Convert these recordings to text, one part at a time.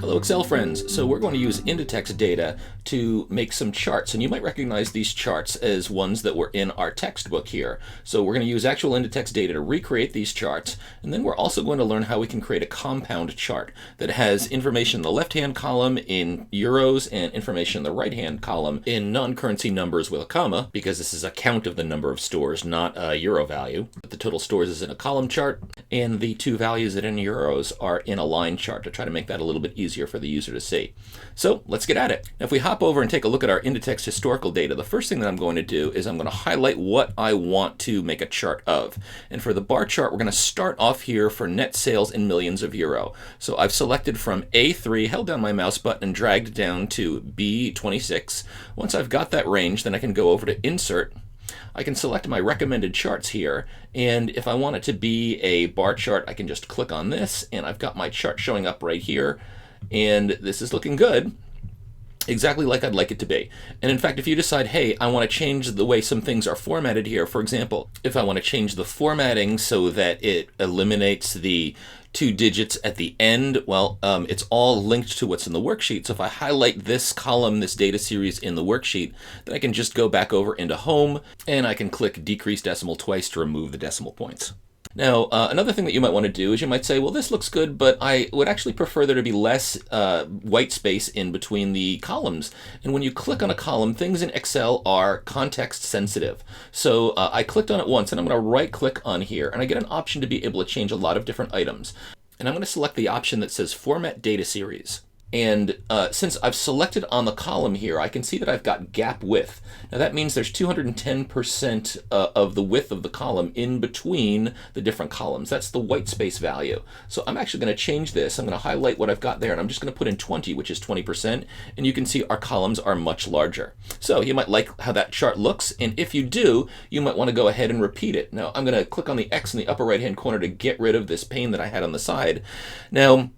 Hello Excel friends. So we're going to use Inditex Data to make some charts, and you might recognize these charts as ones that were in our textbook here. So we're going to use actual Inditex Data to recreate these charts, and then we're also going to learn how we can create a compound chart that has information in the left-hand column in euros and information in the right-hand column in non-currency numbers with a comma, because this is a count of the number of stores, not a euro value. But the total stores is in a column chart, and the two values that are in euros are in a line chart to try to make that a little bit easier for the user to see. So let's get at it. Now, if we hop over and take a look at our Inditex historical data, the first thing that I'm going to do is I'm going to highlight what I want to make a chart of. And for the bar chart, we're going to start off here for net sales in millions of euro. So I've selected from A3, held down my mouse button and dragged down to B26. Once I've got that range, then I can go over to Insert. I can select my recommended charts here, and if I want it to be a bar chart, I can just click on this, and I've got my chart showing up right here, and this is looking good, exactly like I'd like it to be. And in fact, if you decide, hey, I want to change the way some things are formatted here, for example, if I want to change the formatting so that it eliminates the 2 digits at the end, well, it's all linked to what's in the worksheet. So if I highlight this column, this data series in the worksheet, then I can just go back over into Home, and I can click Decrease Decimal twice to remove the decimal points. Now, another thing that you might want to do is you might say, well, this looks good, but I would actually prefer there to be less white space in between the columns. And when you click on a column, things in Excel are context sensitive. So I clicked on it once, and I'm going to right click on here, and I get an option to be able to change a lot of different items. And I'm going to select the option that says Format Data Series. And since I've selected on the column here, I can see that I've got gap width. Now that means there's 210% of the width of the column in between the different columns. That's the white space value. So I'm actually going to change this. I'm going to highlight what I've got there, and I'm just going to put in 20, which is 20%. And you can see our columns are much larger. So you might like how that chart looks. And if you do, you might want to go ahead and repeat it. Now I'm going to click on the X in the upper right-hand corner to get rid of this pane that I had on the side. Now,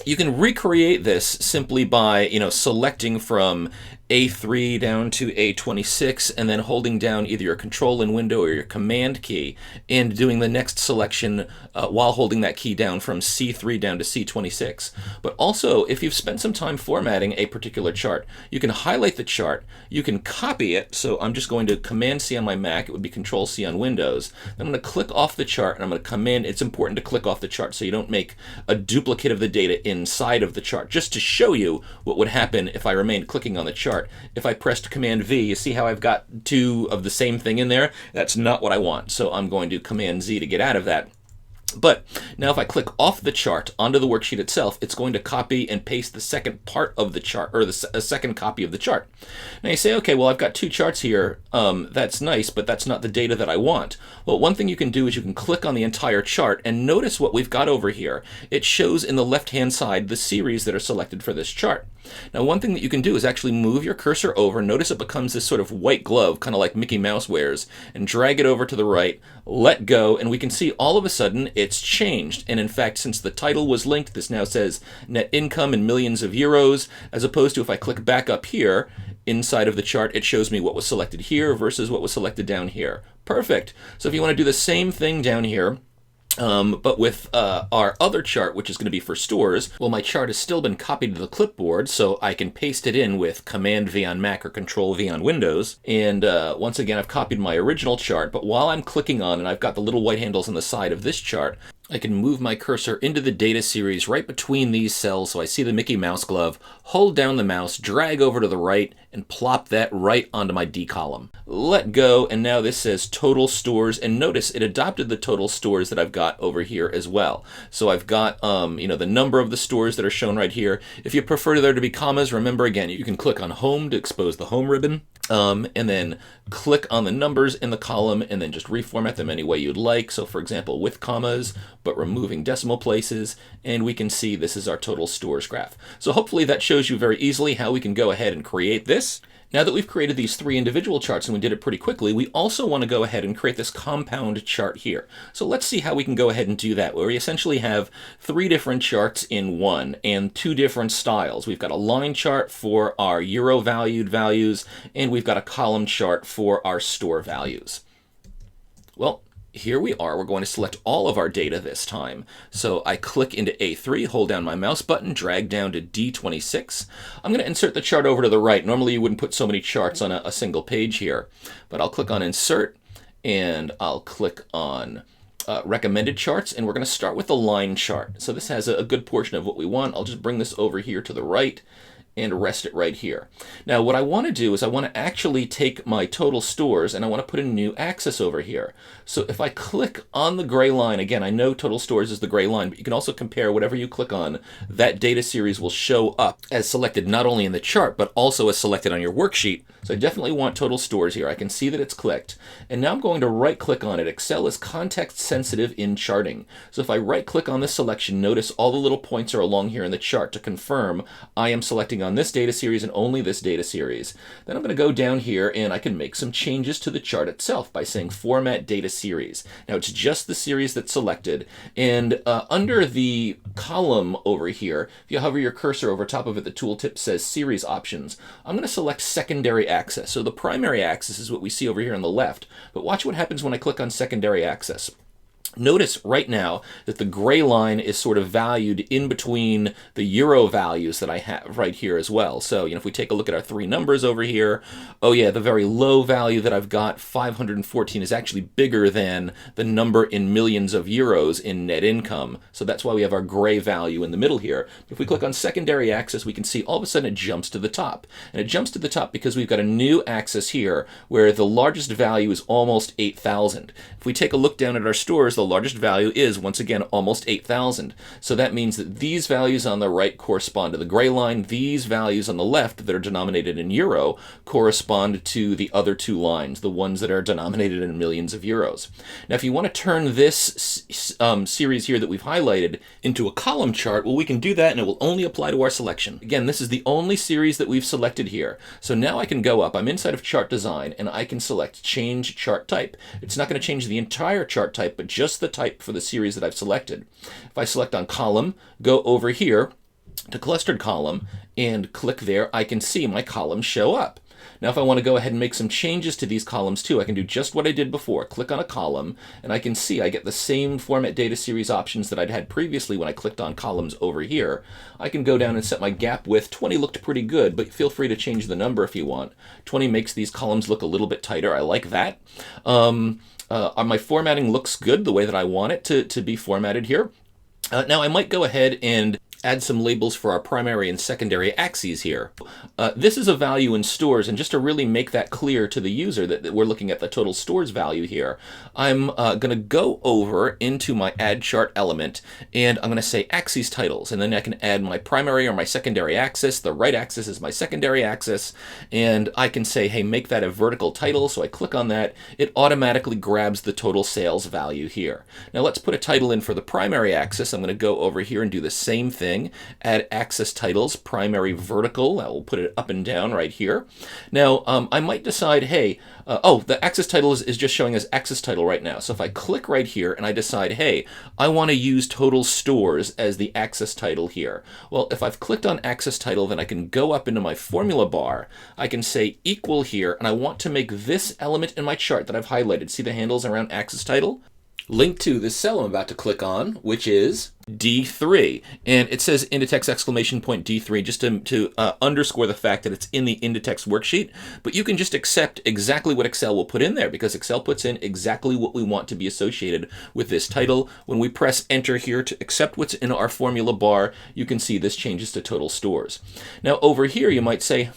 you can recreate this simply by, selecting from A3 down to A26 and then holding down either your Control in window or your Command key and doing the next selection while holding that key down from C3 down to C26. But also, if you've spent some time formatting a particular chart, you can highlight the chart, you can copy it. So I'm just going to Command C on my Mac, it would be Control C on Windows. Then I'm going to click off the chart, and I'm going to Command, it's important to click off the chart so you don't make a duplicate of the data inside of the chart, just to show you what would happen if I remained clicking on the chart. If I pressed Command V, you see how I've got two of the same thing in there? That's not what I want, so I'm going to Command Z to get out of that. But now if I click off the chart onto the worksheet itself, it's going to copy and paste the second part of the chart, or a second copy of the chart. Now you say, okay, well, I've got two charts here. That's nice, but that's not the data that I want. Well, one thing you can do is you can click on the entire chart and notice what we've got over here. It shows in the left-hand side the series that are selected for this chart. Now, one thing that you can do is actually move your cursor over. Notice it becomes this sort of white glove, kind of like Mickey Mouse wears, and drag it over to the right, let go, and we can see all of a sudden it's changed. And in fact, since the title was linked, this now says net income in millions of euros, as opposed to if I click back up here, inside of the chart, it shows me what was selected here versus what was selected down here. Perfect. So if you want to do the same thing down here, but with our other chart, which is going to be for stores, well, my chart has still been copied to the clipboard, so I can paste it in with Command V on Mac or Control V on Windows. And once again, I've copied my original chart, but while I'm clicking on, and I've got the little white handles on the side of this chart, I can move my cursor into the data series right between these cells so I see the Mickey Mouse glove, hold down the mouse, drag over to the right, and plop that right onto my D column. Let go, and now this says total stores, and notice it adopted the total stores that I've got over here as well. So I've got the number of the stores that are shown right here. If you prefer there to be commas, remember again, you can click on Home to expose the Home ribbon. And then click on the numbers in the column and then just reformat them any way you'd like. So for example, with commas, but removing decimal places, and we can see this is our total stores graph. So hopefully that shows you very easily how we can go ahead and create this. Now that we've created these three individual charts, and we did it pretty quickly, we also want to go ahead and create this compound chart here. So let's see how we can go ahead and do that, where we essentially have three different charts in one and two different styles. We've got a line chart for our euro valued values, and we've got a column chart for our store values. Well, here we are. We're going to select all of our data this time. So I click into A3, hold down my mouse button, drag down to D26. I'm going to insert the chart over to the right. Normally you wouldn't put so many charts on a single page here, but I'll click on Insert, and I'll click on recommended charts, and we're going to start with the line chart. So this has a good portion of what we want. I'll just bring this over here to the right and rest it right here. Now what I want to do is I want to actually take my total stores and I want to put a new axis over here. So if I click on the gray line, again, I know total stores is the gray line, but you can also compare whatever you click on, that data series will show up as selected not only in the chart, but also as selected on your worksheet. So I definitely want total stores here. I can see that it's clicked. And now I'm going to right click on it. Excel is context sensitive in charting. So if I right click on this selection, notice all the little points are along here in the chart to confirm I am selecting on this data series and only this data series. Then I'm going to go down here and I can make some changes to the chart itself by saying Format Data Series. Now it's just the series that's selected, and under the column over here, if you hover your cursor over top of it, the tooltip says Series Options. I'm going to select Secondary Axis. So the primary axis is what we see over here on the left, but watch what happens when I click on Secondary Axis. Notice right now that the gray line is sort of valued in between the euro values that I have right here as well. So, if we take a look at our three numbers over here, oh yeah, the very low value that I've got, 514, is actually bigger than the number in millions of euros in net income. So that's why we have our gray value in the middle here. If we click on secondary axis, we can see all of a sudden it jumps to the top. And it jumps to the top because we've got a new axis here where the largest value is almost 8,000. If we take a look down at our stores, the largest value is, once again, almost 8,000. So that means that these values on the right correspond to the gray line. These values on the left that are denominated in euro correspond to the other two lines, the ones that are denominated in millions of euros. Now, if you want to turn this series here that we've highlighted into a column chart, well, we can do that, and it will only apply to our selection. Again, this is the only series that we've selected here. So now I can go up. I'm inside of Chart Design, and I can select Change Chart Type. It's not going to change the entire chart type, but just the type for the series that I've selected. If I select on column, go over here to clustered column and click there, I can see my columns show up. Now if I want to go ahead and make some changes to these columns too, I can do just what I did before. Click on a column and I can see I get the same Format Data Series options that I'd had previously when I clicked on columns over here. I can go down and set my gap width. 20 looked pretty good, but feel free to change the number if you want. 20 makes these columns look a little bit tighter. I like that. My formatting looks good the way that I want it to be formatted here. Now I might go ahead and add some labels for our primary and secondary axes here. This is a value in stores, and just to really make that clear to the user that we're looking at the total stores value here, I'm going to go over into my add chart element, and I'm going to say axes titles, and then I can add my primary or my secondary axis. The right axis is my secondary axis, and I can say, hey, make that a vertical title. So I click on that. It automatically grabs the total sales value here. Now let's put a title in for the primary axis. I'm going to go over here and do the same thing. Add axis titles, primary vertical. I will put it up and down right here. Now, I might decide, hey, the axis title is just showing as axis title right now. So if I click right here and I decide, hey, I want to use total stores as the axis title here. Well, if I've clicked on axis title, then I can go up into my formula bar. I can say equal here, and I want to make this element in my chart that I've highlighted. See the handles around axis title? Link to this cell I'm about to click on, which is D3, and it says Inditex exclamation point D3 just to underscore the fact that it's in the Inditex worksheet, but you can just accept exactly what Excel will put in there because Excel puts in exactly what we want to be associated with this title. When we press enter here to accept what's in our formula bar, you can see this changes to total stores. Now over here you might say,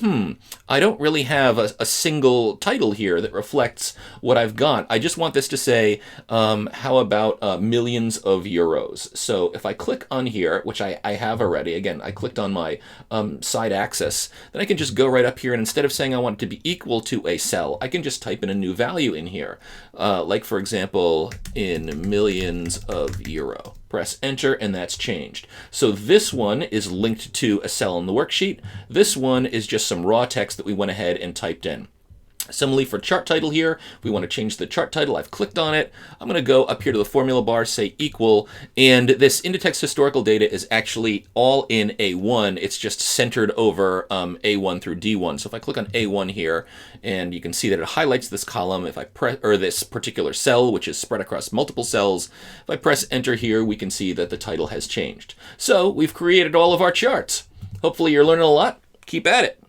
I don't really have a single title here that reflects what I've got. I just want this to say, how about millions of euros? So if I click on here, which I have already, again, I clicked on my side axis, then I can just go right up here, and instead of saying I want it to be equal to a cell, I can just type in a new value in here. Like, for example, in millions of euro. Press enter, and that's changed. So this one is linked to a cell in the worksheet. This one is just some raw text that we went ahead and typed in. Similarly for chart title here, we want to change the chart title. I've clicked on it. I'm going to go up here to the formula bar, say equal, and this Inditex historical data is actually all in A1. It's just centered over A1 through D1. So if I click on A1 here, and you can see that it highlights this column. If I press, or this particular cell, which is spread across multiple cells, if I press enter here, we can see that the title has changed. So we've created all of our charts. Hopefully you're learning a lot. Keep at it.